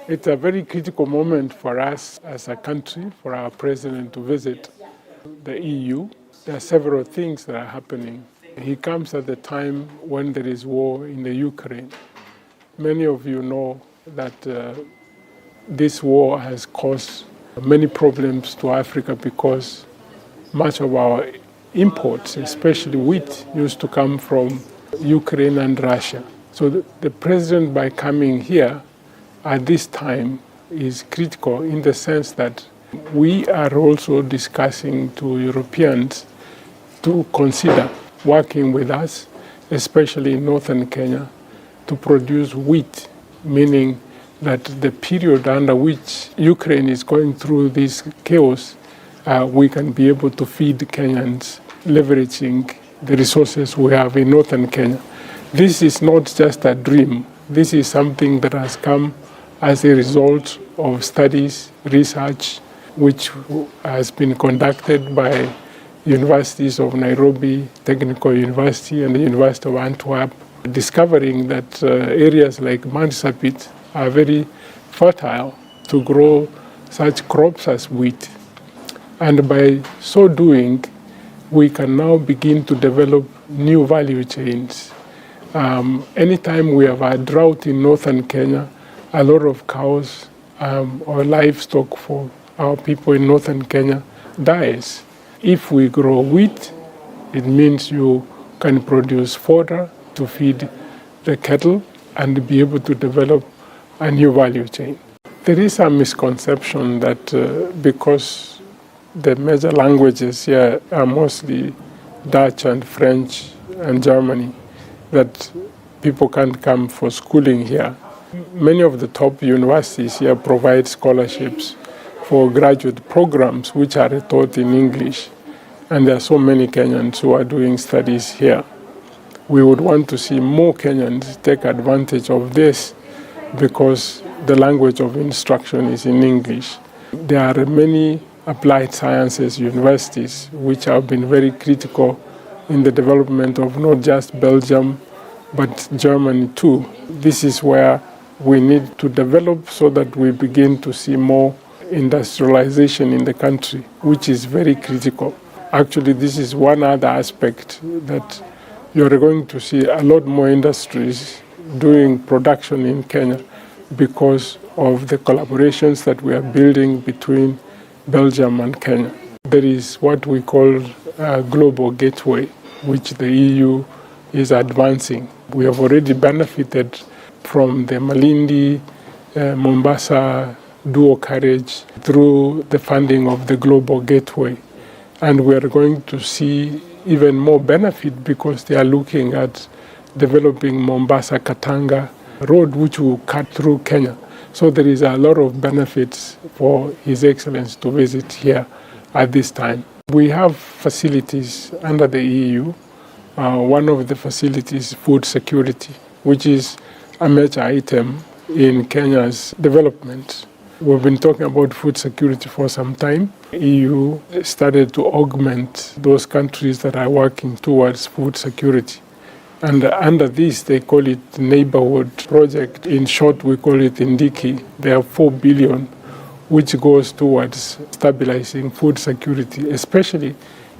It's a very critical moment for us as a country, for our president to visit the EU. There are several things that are happening. He comes at the time when there is war in the Ukraine. Many of you know that this war has caused many problems to Africa because much of our imports, especially wheat, used to come from Ukraine and Russia. So the president, by coming here at this time, is critical in the sense that we are also discussing to Europeans to consider working with us, especially in northern Kenya, to produce wheat, meaning that the period under which Ukraine is going through this chaos, we can be able to feed Kenyans, leveraging the resources we have in northern Kenya. This is not just a dream. This is something that has come as a result of studies, research, which has been conducted by universities of Nairobi, Technical University, and the University of Antwerp, discovering that areas like Marsabit are very fertile to grow such crops as wheat. And by so doing, we can now begin to develop new value chains. Anytime we have a drought in northern Kenya, a lot of cows or livestock for our people in northern Kenya dies. If we grow wheat, it means you can produce fodder to feed the cattle and be able to develop a new value chain. There is a misconception that because the major languages here are mostly Dutch and French and Germany, that people can't come for schooling here. Many of the top universities here provide scholarships for graduate programs which are taught in English. And there are so many Kenyans who are doing studies here. We would want to see more Kenyans take advantage of this because the language of instruction is in English. There are many applied sciences universities which have been very critical in the development of not just Belgium, but Germany too. This is where we need to develop so that we begin to see more industrialization in the country, which is very critical. Actually, this is one other aspect that you're going to see a lot more industries doing production in Kenya because of the collaborations that we are building between Belgium and Kenya. There is what we call a global gateway, which the EU is advancing. We have already benefited from the Malindi, Mombasa dual carriage through the funding of the global gateway. And we are going to see even more benefit because they are looking at developing Mombasa-Katanga road, which will cut through Kenya. So there is a lot of benefits for His Excellency to visit here at this time. We have facilities under the EU. One of the facilities is food security, which is a major item in Kenya's development. We've been talking about food security for some time. EU started to augment those countries that are working towards food security. And under this, they call it neighborhood project. In short, we call it Indiki. There are 4 billion, which goes towards stabilizing food security, especially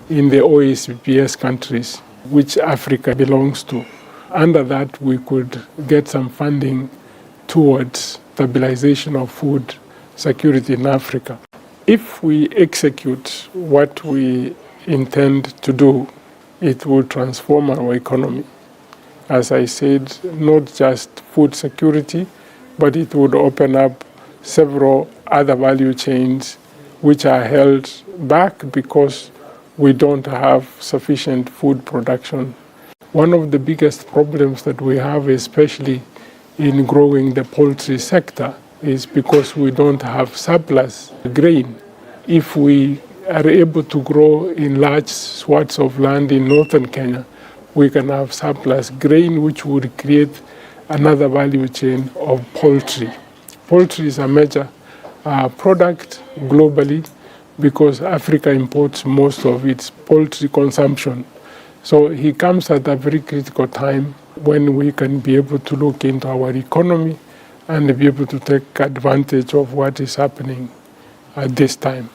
in the OECPS countries, which Africa belongs to. Under that, we could get some funding towards stabilization of food security in Africa. If we execute what we intend to do, it will transform our economy. As I said, not just food security, but it would open up several other value chains which are held back because we don't have sufficient food production. One of the biggest problems that we have, especially in growing the poultry sector, is because we don't have surplus grain. If we are able to grow in large swaths of land in northern Kenya, we can have surplus grain, which would create another value chain of poultry. Poultry is a major product globally because Africa imports most of its poultry consumption. So he comes at a very critical time when we can be able to look into our economy and be able to take advantage of what is happening at this time.